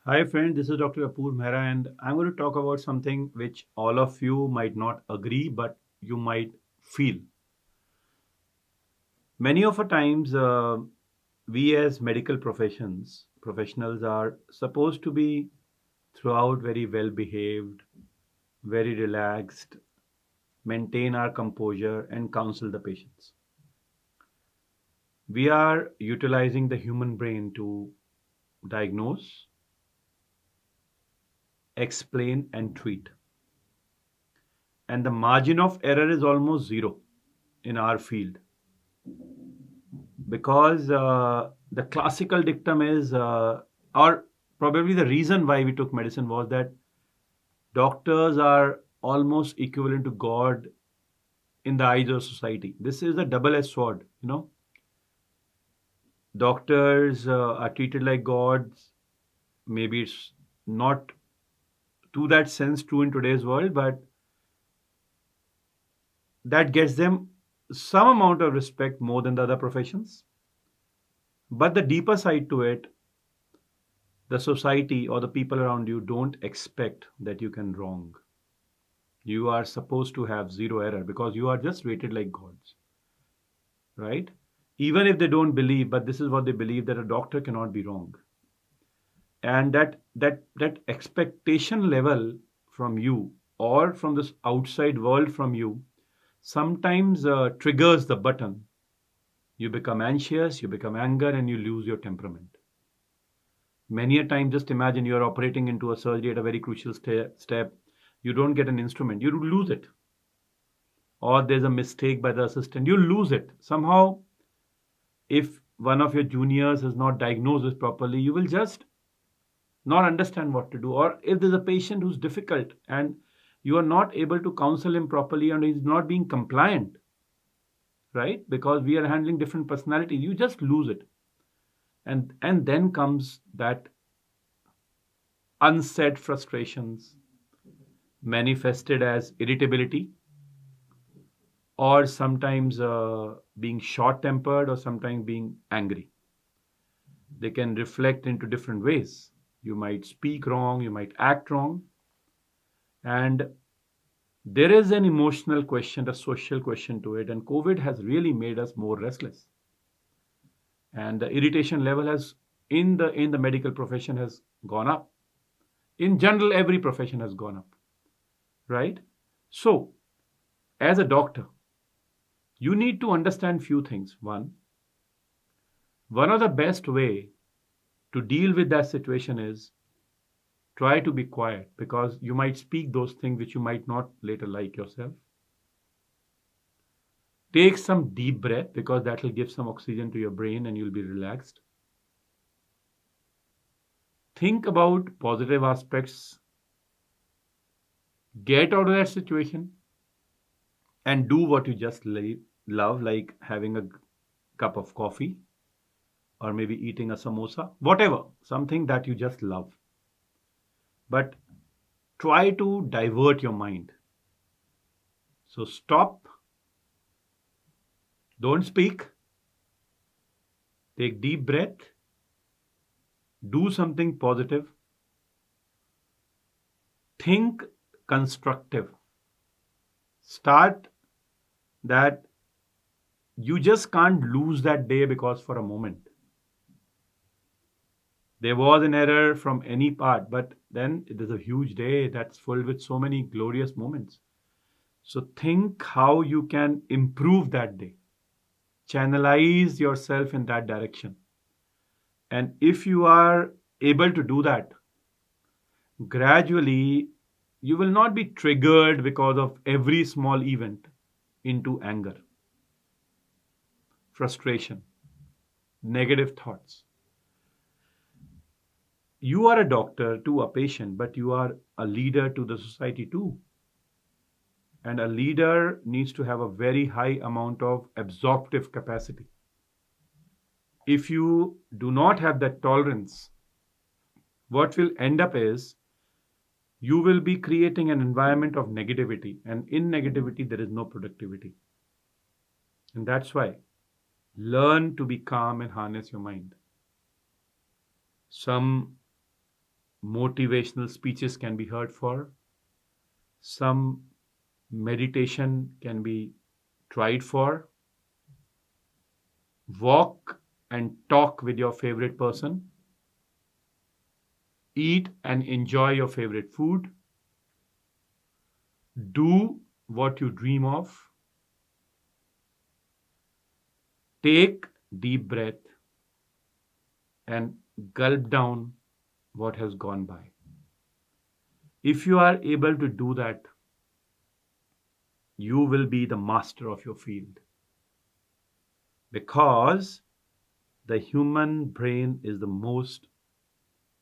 Hi, friend. This is Dr. Apurv Mehra, and I'm going to talk about something which all of you might not agree, but you might feel. Many of the times, we as medical professionals are supposed to be throughout very well behaved, very relaxed, maintain our composure, and counsel the patients. We are utilizing the human brain to diagnose, explain, and treat. And the margin of error is almost zero in our field because the classical dictum is, or probably the reason why we took medicine was that doctors are almost equivalent to God in the eyes of society. This is a double-edged sword, Doctors are treated like gods. Maybe it's not to that sense true in today's world, but that gets them some amount of respect more than the other professions. But the deeper side to it, the society or the people around you don't expect that you can wrong. You are supposed to have zero error because you are just rated like gods, right? Even if they don't believe, but this is what they believe, that a doctor cannot be wrong. And that expectation level from you or from this outside world from you sometimes triggers the button. You become anxious, you become anger, and you lose your temperament. Many a time, just imagine you're operating into a surgery at a very crucial step. You don't get an instrument, you lose it. Or there's a mistake by the assistant, you lose it. Somehow, if one of your juniors is not diagnosed this properly, you will just not understand what to do. Or if there's a patient who's difficult and you are not able to counsel him properly and he's not being compliant, right? Because we are handling different personalities, you just lose it. And then comes that unsaid frustrations manifested as irritability or sometimes being short tempered or sometimes being angry. They can reflect into different ways. You might speak wrong, you might act wrong, and there is an emotional question, a social question to it, and COVID has really made us more restless. And the irritation level has in the medical profession has gone up. In general, every profession has gone up, right? So, as a doctor, you need to understand few things. One of the best way to deal with that situation is try to be quiet because you might speak those things which you might not later like yourself. Take some deep breath because that will give some oxygen to your brain and you'll be relaxed. Think about positive aspects, get out of that situation, and do what you just love, like having a cup of coffee or maybe eating a samosa, whatever, something that you just love. But try to divert your mind. So stop, don't speak, take deep breath, do something positive, think constructive. Start that you just can't lose that day because for a moment there was an error from any part, but then there's a huge day that's full with so many glorious moments. So think how you can improve that day, channelize yourself in that direction. And if you are able to do that, gradually you will not be triggered because of every small event into anger, frustration, negative thoughts. You are a doctor to a patient, but you are a leader to the society too. And a leader needs to have a very high amount of absorptive capacity. If you do not have that tolerance, what will end up is you will be creating an environment of negativity. And in negativity, there is no productivity. And that's why learn to be calm and harness your mind. Some motivational speeches can be heard for, some meditation can be tried for, walk and talk with your favorite person, eat and enjoy your favorite food, do what you dream of, take deep breath and gulp down what has gone by. If you are able to do that, you will be the master of your field, because the human brain is the most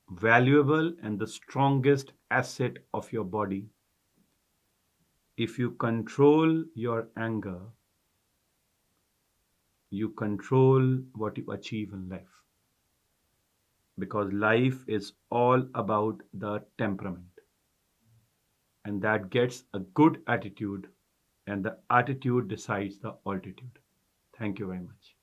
valuable and the strongest asset of your body. If you control your anger, you control what you achieve in life, because life is all about the temperament, and that gets a good attitude, and the attitude decides the altitude. Thank you very much.